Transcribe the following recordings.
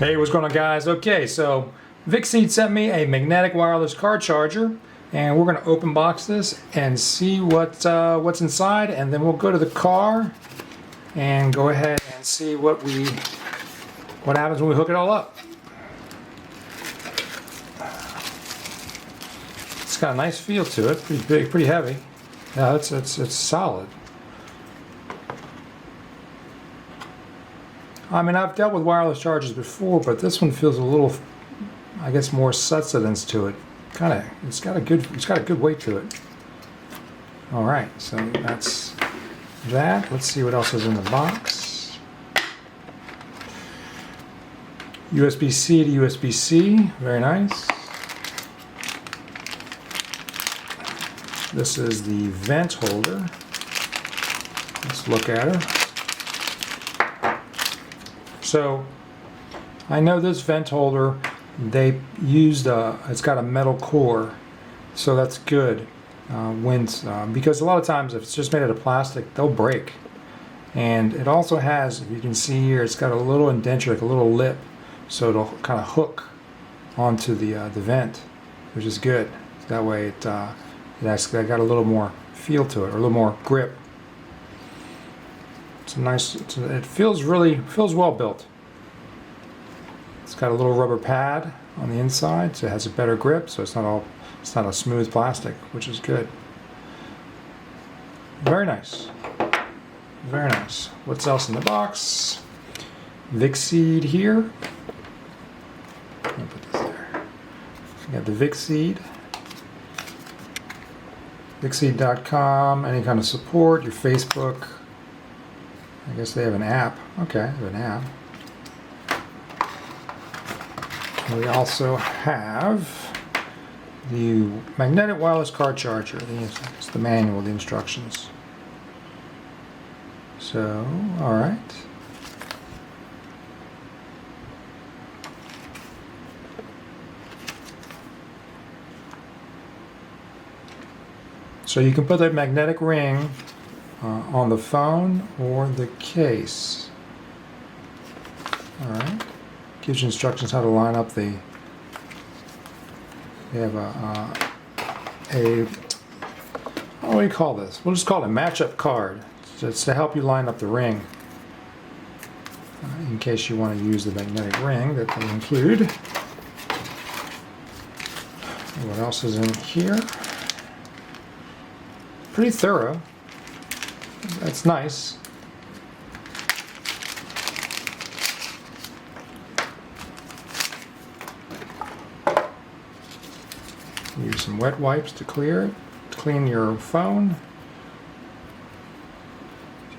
Hey, what's going on, guys? Okay, so VICSEED sent me a magnetic wireless car charger, and we're going to open box this and see what's inside, and then we'll go to the car and go ahead and see what happens when we hook it all up. It's got a nice feel to it, pretty big, pretty heavy. Yeah, it's solid. I mean, I've dealt with wireless chargers before, but this one feels a little, I guess, more substance to it. It's got a good weight to it. All right, so that's that. Let's see what else is in the box. USB-C to USB-C, very nice. This is the vent holder. Let's look at her. So I know this vent holder, they used it's got a metal core, so that's good. Because a lot of times if it's just made out of plastic, they'll break. And it also has, if you can see here, it's got a little indenture, like a little lip, so it'll kind of hook onto the vent, which is good. That way it actually got a little more feel to it, or a little more grip. It's a nice. It feels well built. It's got a little rubber pad on the inside, so it has a better grip. So it's not a smooth plastic, which is good. Very nice. Very nice. What's else in the box? VICSEED here. Let me put this there. We got the VICSEED. VICSEED.com. Any kind of support. Your Facebook. I guess they have an app. Okay, they have an app. And we also have the magnetic wireless car charger. It's the manual, the instructions. So, all right. So you can put that magnetic ring on the phone or the case. Alright. Gives you instructions how to line up the. They have what do you call this? We'll just call it a match-up card. So it's to help you line up the ring. In case you want to use the magnetic ring that they include. What else is in here? Pretty thorough. That's nice. Use some wet wipes to clear it, to clean your phone.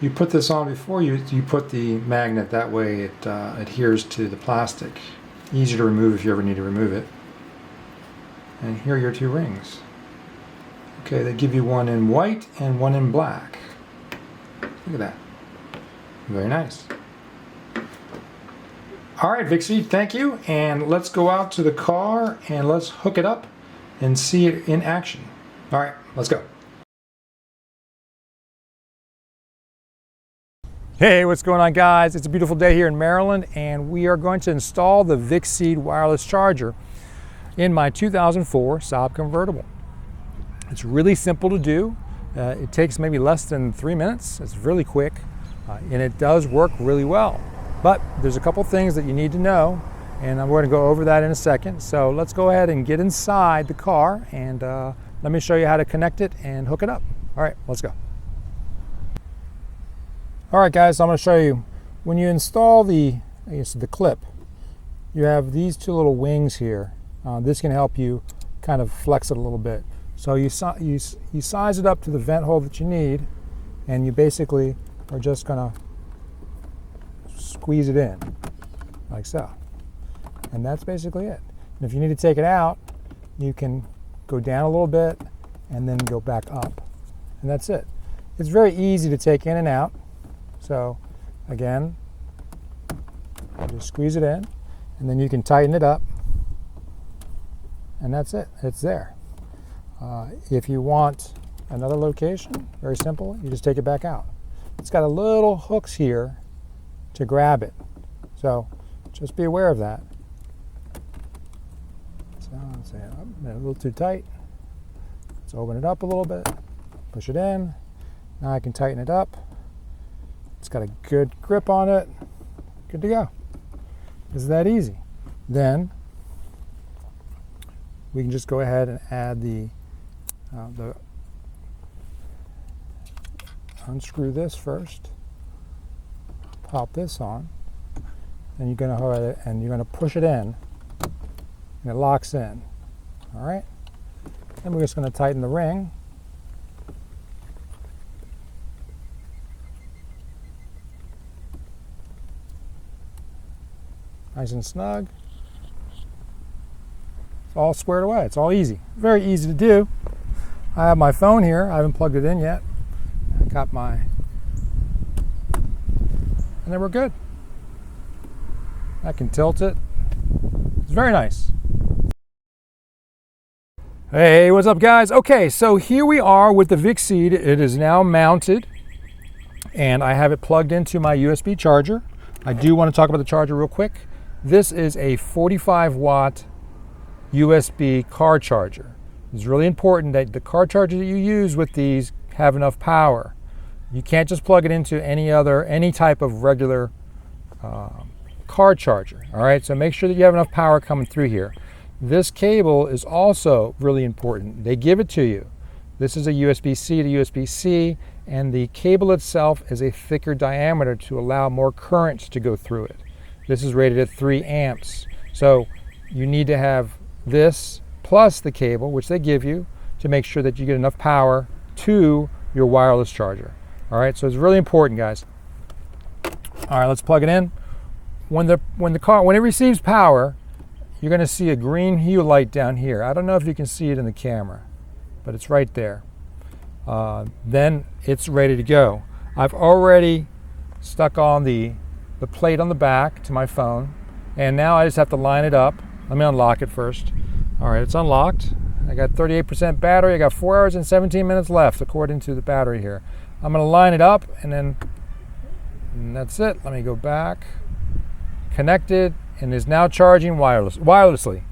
You put this on before you put the magnet, that way it adheres to the plastic. Easy to remove if you ever need to remove it. And here are your two rings. Okay, they give you one in white and one in black. Look at that. Very nice. All right, VICSEED, thank you. And let's go out to the car and let's hook it up and see it in action. All right, let's go. Hey, what's going on, guys? It's a beautiful day here in Maryland, and we are going to install the VICSEED wireless charger in my 2004 Saab convertible. It's really simple to do. It takes maybe less than 3 minutes. It's really quick, and it does work really well. But there's a couple things that you need to know, and I'm going to go over that in a second. So let's go ahead and get inside the car, and let me show you how to connect it and hook it up. All right, let's go. All right, guys, so I'm going to show you. When you install the clip, you have these two little wings here. This can help you kind of flex it a little bit. So you size it up to the vent hole that you need, and you basically are just going to squeeze it in, like so. And that's basically it. And if you need to take it out, you can go down a little bit and then go back up. And that's it. It's very easy to take in and out. So again, just squeeze it in, and then you can tighten it up. And that's it. It's there. If you want another location, very simple, you just take it back out. It's got a little hooks here to grab it. So Just be aware of that. So let's say a little too tight. Let's open it up a little bit, push it in. Now I can tighten it up. It's got a good grip on it. Good to go. It's that easy. Then we can just go ahead and add the unscrew this first. Pop this on. And you're going to hold it and you're going to push it in. And it locks in. All right. Then we're just going to tighten the ring. Nice and snug. It's all squared away. It's all easy. Very easy to do. I have my phone here. I haven't plugged it in yet. I got my... And then we're good. I can tilt it. It's very nice. Hey, what's up guys? Okay, so here we are with the VICSEED. It is now mounted and I have it plugged into my USB charger. I do want to talk about the charger real quick. This is a 45 watt USB car charger. It's really important that the car charger that you use with these have enough power. You can't just plug it into any type of regular car charger. All right, so make sure that you have enough power coming through here. This cable is also really important. They give it to you. This is a USB-C to USB-C, and the cable itself is a thicker diameter to allow more current to go through it. This is rated at 3 amps. So you need to have this plus the cable, which they give you, to make sure that you get enough power to your wireless charger. All right, so it's really important, guys. All right, let's plug it in. When it receives power, you're going to see a green hue light down here. I don't know if you can see it in the camera, but it's right there. Then it's ready to go. I've already stuck on the plate on the back to my phone, and now I just have to line it up. Let me unlock it first. All right, it's unlocked. I got 38% battery. I got 4 hours and 17 minutes left according to the battery here. I'm going to line it up, and that's it. Let me go back. Connected, and is now charging wirelessly.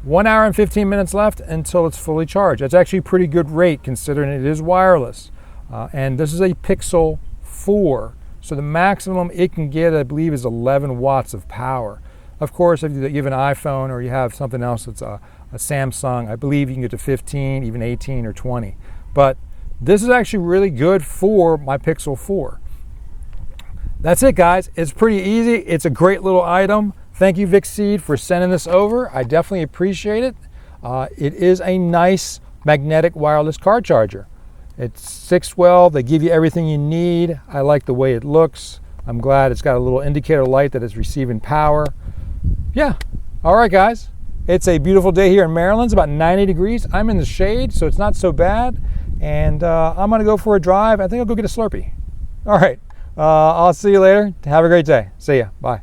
1 hour and 15 minutes left until it's fully charged. That's actually a pretty good rate considering it is wireless. And this is a Pixel 4. So the maximum it can get, I believe, is 11 watts of power. Of course, if you have an iPhone or you have something else that's a Samsung, I believe you can get to 15, even 18 or 20. But this is actually really good for my Pixel 4. That's it, guys. It's pretty easy. It's a great little item. Thank you, VICSEED, for sending this over. I definitely appreciate it. It is a nice magnetic wireless car charger. It's 612. They give you everything you need. I like the way it looks. I'm glad it's got a little indicator light that it's receiving power. Yeah. All right, guys. It's a beautiful day here in Maryland. It's about 90 degrees. I'm in the shade, so it's not so bad. And I'm going to go for a drive. I think I'll go get a Slurpee. All right. I'll see you later. Have a great day. See ya. Bye.